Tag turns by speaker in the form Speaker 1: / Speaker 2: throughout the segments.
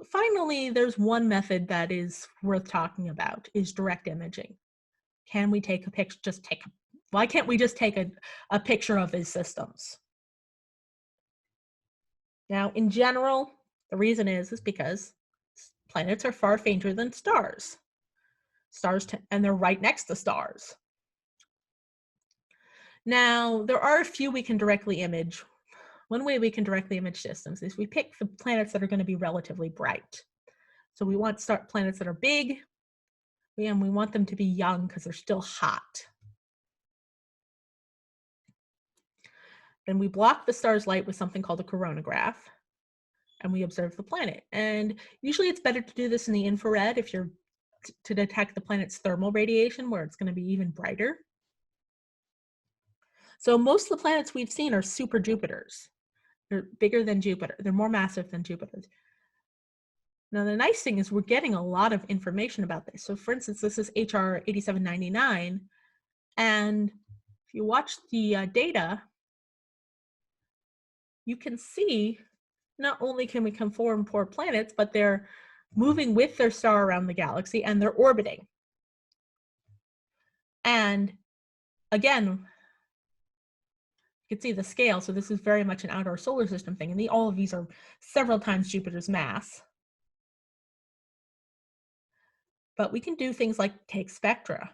Speaker 1: finally, there's one method that is worth talking about, is direct imaging. Can we take a picture, why can't we just take a picture of these systems? Now, in general, the reason is because planets are far fainter than stars. And they're right next to stars. Now, there are a few we can directly image. One way we can directly image systems is we pick the planets that are going to be relatively bright. So we want planets that are big, and we want them to be young because they're still hot. Then we block the star's light with something called a coronagraph, and we observe the planet. And usually it's better to do this in the infrared if you're to detect the planet's thermal radiation, where it's going to be even brighter. So most of the planets we've seen are super Jupiters. They're bigger than Jupiter. They're more massive than Jupiter. Now, the nice thing is we're getting a lot of information about this. So for instance, this is HR 8799. And if you watch the data, you can see not only can we conform poor planets, but they're moving with their star around the galaxy and they're orbiting. And again, you can see the scale. So this is very much an outer solar system thing. And all of these are several times Jupiter's mass. But we can do things like take spectra.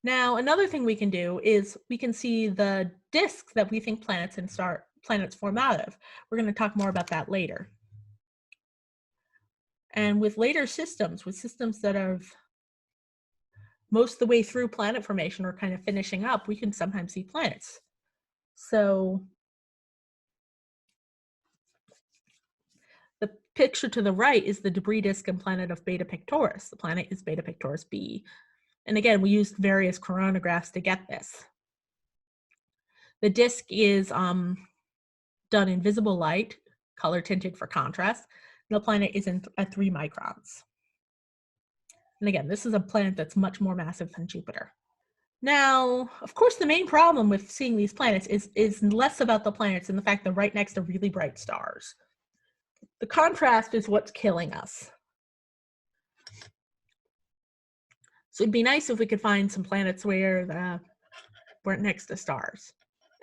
Speaker 1: Now, another thing we can do is we can see the disks that we think planets form out of. We're going to talk more about that later. And with later systems, with systems that are most of the way through planet formation or kind of finishing up, we can sometimes see planets. So the picture to the right is the debris disk and planet of Beta Pictoris. The planet is Beta Pictoris b. And again, we used various coronagraphs to get this. The disk is done in visible light, color tinted for contrast. And the planet is at 3 microns. And again, this is a planet that's much more massive than Jupiter. Now, of course, the main problem with seeing these planets is less about the planets and the fact they're right next to really bright stars. The contrast is what's killing us. So it'd be nice if we could find some planets where weren't next to stars.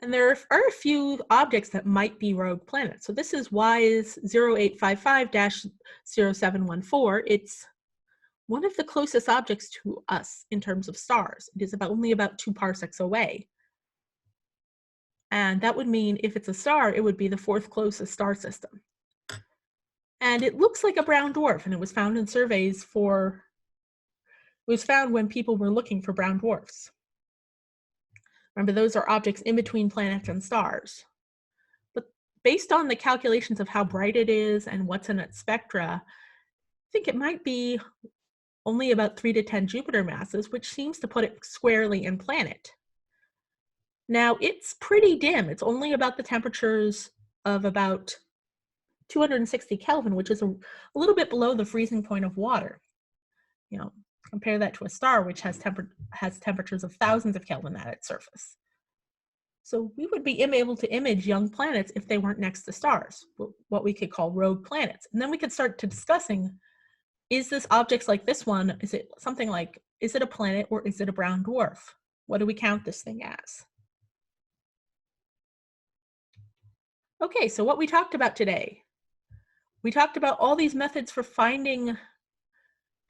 Speaker 1: And there are a few objects that might be rogue planets. So this is WISE 0855-0714. It's one of the closest objects to us in terms of stars. It is only about 2 parsecs away. And that would mean if it's a star, it would be the 4th closest star system. And it looks like a brown dwarf, and it was found in surveys it was found when people were looking for brown dwarfs. Remember, those are objects in between planets and stars. But based on the calculations of how bright it is and what's in its spectra, I think it might be only about 3 to 10 Jupiter masses, which seems to put it squarely in planet. Now, it's pretty dim. It's only about the temperatures of about 260 Kelvin, which is a little bit below the freezing point of water. You know, compare that to a star, which has temperatures of thousands of Kelvin at its surface. So we would be able to image young planets if they weren't next to stars, what we could call rogue planets. And then we could start to discussing, is this objects like this one, is it something like, is it a planet or is it a brown dwarf? What do we count this thing as? Okay, so what we talked about today. We talked about all these methods for finding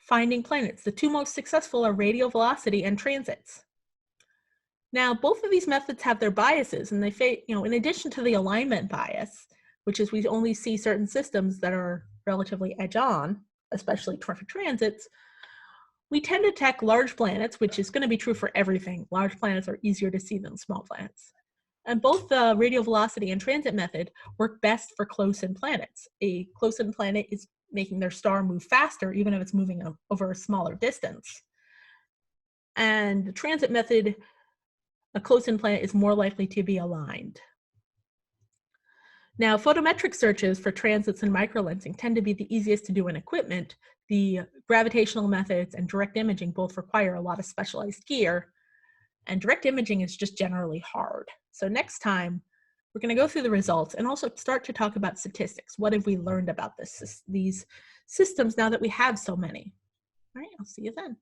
Speaker 1: planets. The 2 most successful are radial velocity and transits. Now, both of these methods have their biases, and in addition to the alignment bias, which is we only see certain systems that are relatively edge-on, especially for transits, we tend to detect large planets, which is going to be true for everything. Large planets are easier to see than small planets. And both the radial velocity and transit method work best for close-in planets. A close-in planet is making their star move faster, even if it's moving over a smaller distance. And the transit method, a close-in planet is more likely to be aligned. Now, photometric searches for transits and microlensing tend to be the easiest to do in equipment. The gravitational methods and direct imaging both require a lot of specialized gear, and direct imaging is just generally hard. So next time, We're going to go through the results and also start to talk about statistics. What have we learned about these systems now that we have so many? All right, I'll see you then.